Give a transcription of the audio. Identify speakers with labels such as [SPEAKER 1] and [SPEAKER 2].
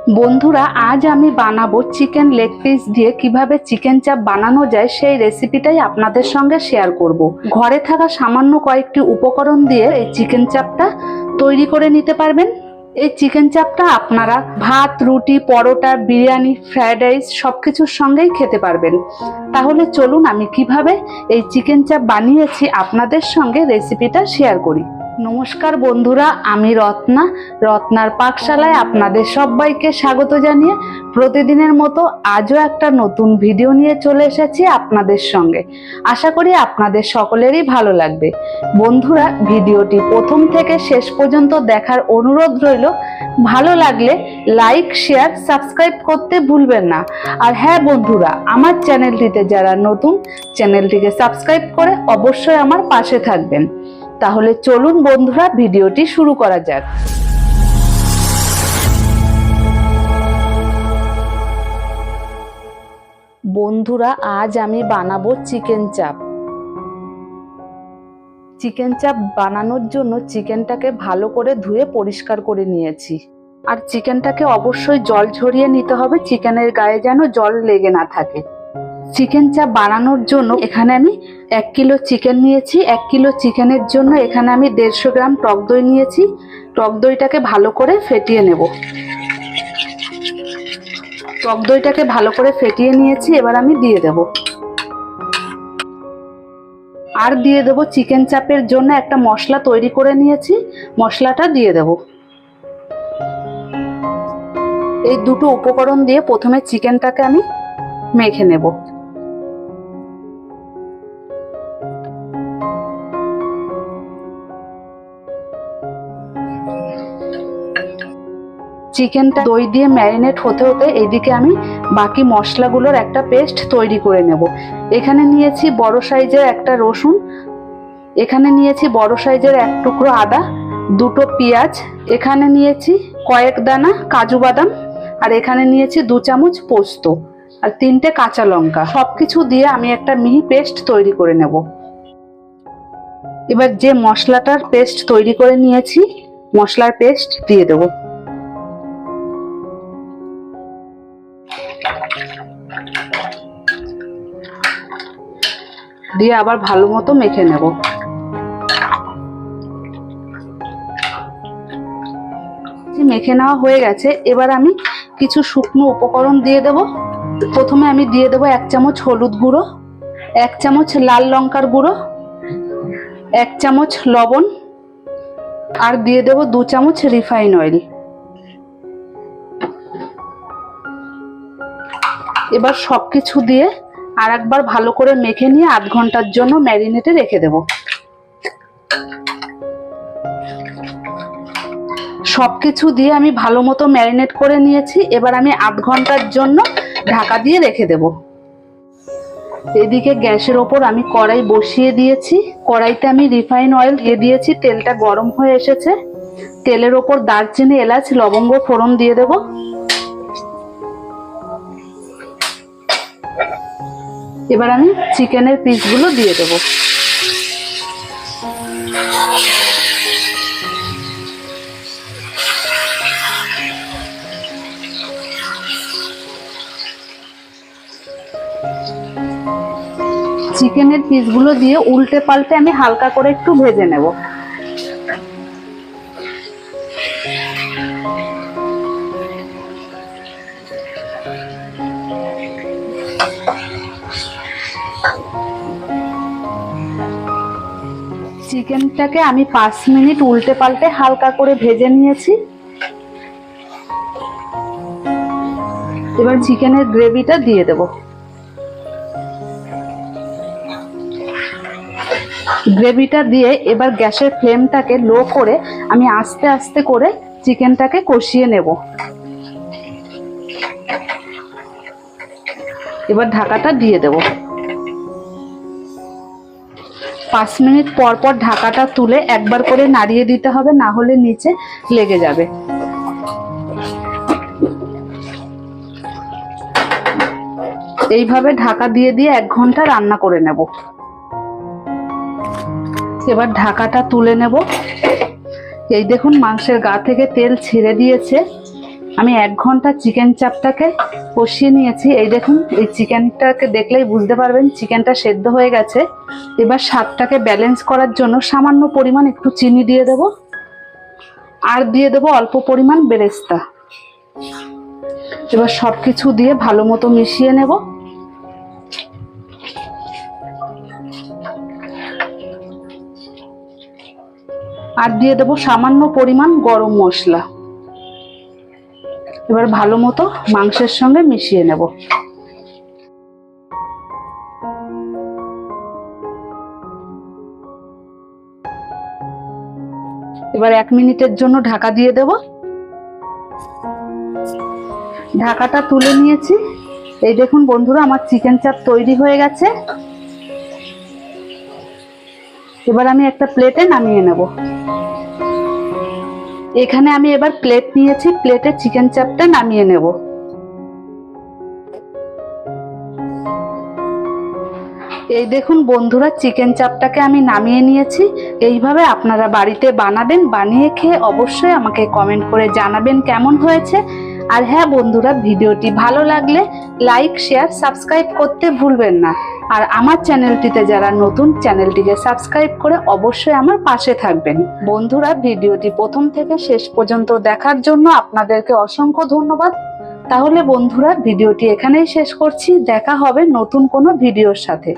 [SPEAKER 1] বন্ধুরা, আজ আমি বানাবো চিকেন লেগ পিস দিয়ে কিভাবে চিকেন চাপ বানানো যায় সেই রেসিপিটাই আপনাদের সঙ্গে শেয়ার করব। ঘরে থাকা সামান্য কয়েকটি উপকরণ দিয়ে এই চিকেন চাপটা তৈরি করে নিতে পারবেন। এই চিকেন চাপটা আপনারা ভাত, রুটি, পরোটা, বিরিয়ানি, ফ্রাইড রাইস সবকিছুর সঙ্গেই খেতে পারবেন। তাহলে চলুন আমি কিভাবে এই চিকেন চাপ বানিয়েছি আপনাদের সঙ্গে রেসিপিটা শেয়ার করি। নমস্কার বন্ধুরা, আমি রত্নার পাকশালায় আপনাদের সবাইকে স্বাগত জানিয়ে প্রতিদিনের মতো আজও একটা নতুন ভিডিও নিয়ে চলে এসেছি আপনাদের সঙ্গে। আশা করি আপনাদের সকলেরই ভালো লাগবে। বন্ধুরা, ভিডিওটি প্রথম থেকে শেষ পর্যন্ত দেখার অনুরোধ রইল। ভালো লাগলে লাইক, শেয়ার, সাবস্ক্রাইব করতে ভুলবেন না। আর হ্যাঁ বন্ধুরা, আমার চ্যানেলটিতে যারা নতুন, চ্যানেলটিকে সাবস্ক্রাইব করে অবশ্যই আমার পাশে থাকবেন। তাহলে চলুন বন্ধুরা, ভিডিওটি শুরু করা যাক। বন্ধুরা, আজ আমি বানাবো চিকেন চাপ। চিকেন চাপ বানানোর জন্য চিকেনটাকে ভালো করে ধুয়ে পরিষ্কার করে নিয়েছি। আর চিকেনটাকে অবশ্যই জল ঝরিয়ে নিতে হবে, চিকেনের গায়ে যেন জল লেগে না থাকে। চিকেন চাপ বানানোর জন্য এখানে আমি 1 কিলো চিকেন নিয়েছি। 1 কিলো চিকেনের জন্য এখানে আমি 150 গ্রাম টক দই নিয়েছি। টক দইটাকে ভালো করে ফেটিয়ে নেব। টক দইটাকে ভালো করে ফেটিয়ে নিয়েছি, এবার আমি দিয়ে দেব। আর দিয়ে দেব চিকেন চাপের জন্য একটা মশলা তৈরি করে নিয়েছি, মশলাটা দিয়ে দেব। এই দুটো উপকরণ দিয়ে প্রথমে চিকেনটাকে আমি মেখে নেব। চিকেনটা দই দিয়ে ম্যারিনেট হতে হতে এইদিকে আমি বাকি মশলাগুলোর একটা পেস্ট তৈরি করে নেব। এখানে নিয়েছি বড় সাইজের একটা রসুন, এখানে নিয়েছি বড় সাইজের 1 টুকরো আদা, 2টো পেঁয়াজ, এখানে নিয়েছি কয়েক দানা কাজু বাদাম, আর এখানে নিয়েছি 2 চামচ পোস্ত, আর 3টে কাঁচা লঙ্কা। সবকিছু দিয়ে আমি একটা মিহি পেস্ট তৈরি করে নেব। এবার যে মশলাটার পেস্ট তৈরি করে নিয়েছি, মশলার পেস্ট দিয়ে দেব। দিয়ে আবার ভালো মতো মেখে নেব। মেখে নেওয়া হয়ে গেছে, এবার আমি কিছু শুকনো উপকরণ দিয়ে দেব। প্রথমে আমি দিয়ে দেব 1 চামচ হলুদ গুঁড়ো, 1 চামচ লাল লঙ্কার গুঁড়ো, 1 চামচ লবণ, আর দিয়ে দেব 2 চামচ রিফাইন অয়েল। এবার সবকিছু দিয়ে আর একবার ভালো করে মেখে নিয়ে 1/2 ঘন্টার জন্য ম্যারিনেটে রেখে দেব। সবকিছু দিয়ে আমি ভালো মতো ম্যারিনেট করে নিয়েছি। এবার আমি 1/2 ঘন্টার জন্য ঢাকা দিয়ে রেখে দেব। এদিকে গ্যাসের ওপর আমি কড়াই বসিয়ে দিয়েছি। কড়াইতে আমি রিফাইন অয়েল দিয়ে দিয়েছি, তেলটা গরম হয়ে এসেছে। তেলের ওপর দারচিনি, এলাচ, লবঙ্গ ফোড়ন দিয়ে দেব। এবার আমি চিকেনের পিসগুলো দিয়ে দেব। চিকেনের পিসগুলো দিয়ে উল্টে পাল্টে আমি হালকা করে একটু ভেজে নেব। চিকেনটাকে আমি 5 মিনিট উল্টে পাল্টে হালকা করে ভেজে নিয়েছি। এবার চিকেনের গ্রেভিটা দিয়ে দেব। গ্রেভিটা দিয়ে এবার গ্যাসের ফ্লেমটাকে লো করে আমি আস্তে আস্তে করে চিকেনটাকে কষিয়ে নেব। এবার ঢাকাটা দিয়ে দেব। 5 মিনিট পর পর ঢাকাটা তুলে একবার করে নাড়িয়ে দিতে হবে, না হলে নিচে লেগে যাবে। এইভাবে ঢাকা দিয়ে দিয়ে 1 ঘন্টা রান্না করে নেব। এবার ঢাকাটা তুলে নেব। এই দেখুন, মাংসের গা থেকে তেল ছেড়ে দিয়েছে। আমি 1 ঘন্টা চিকেন চাপটাকে কষিয়ে নিয়েছি। এই দেখুন, এই চিকেনটাকে দেখলেই বুঝতে পারবেন চিকেনটা সেদ্ধ হয়ে গেছে। এবার স্বাদটাকে ব্যালেন্স করার জন্য সামান্য পরিমাণ একটু চিনি দিয়ে দেব, আর দিয়ে দেব অল্প পরিমাণ বেরেস্তা। এবার সবকিছু দিয়ে ভালো মতো মিশিয়ে নেব। আর দিয়ে দেব সামান্য পরিমাণ গরম মশলা। এবার ভালো মতো মাংসের সঙ্গে মিশিয়ে নেব। এবার 1 মিনিটের জন্য ঢাকা দিয়ে দেব। ঢাকাটা তুলে নিয়েছি। এই দেখুন বন্ধুরা, আমার চিকেন চাপ তৈরি হয়ে গেছে। এবার আমি একটা প্লেটে নামিয়ে নেব। এখানে আমি এবার প্লেট নিয়েছি, প্লেটে চিকেন চাপটা নামিয়ে নেব। এই দেখুন বন্ধুরা, চিকেন চাপটাকে আমি নামিয়ে নিয়েছি। এইভাবে আপনারা বাড়িতে বানাবেন, বানিয়ে খেয়ে অবশ্যই আমাকে কমেন্ট করে জানাবেন কেমন হয়েছে। আর হ্যাঁ বন্ধুরা, ভিডিওটি ভালো লাগলে লাইক, শেয়ার, সাবস্ক্রাইব করতে ভুলবেন না। আর আমার চ্যানেলটিতে যারা নতুন, চ্যানেলটিকে সাবস্ক্রাইব করে অবশ্যই আমার পাশে থাকবেন। বন্ধুরা, ভিডিওটি প্রথম থেকে শেষ পর্যন্ত দেখার জন্য আপনাদেরকে অসংখ্য ধন্যবাদ। তাহলে বন্ধুরা, ভিডিওটি এখানেই শেষ করছি। দেখা হবে নতুন কোনো ভিডিওর সাথে।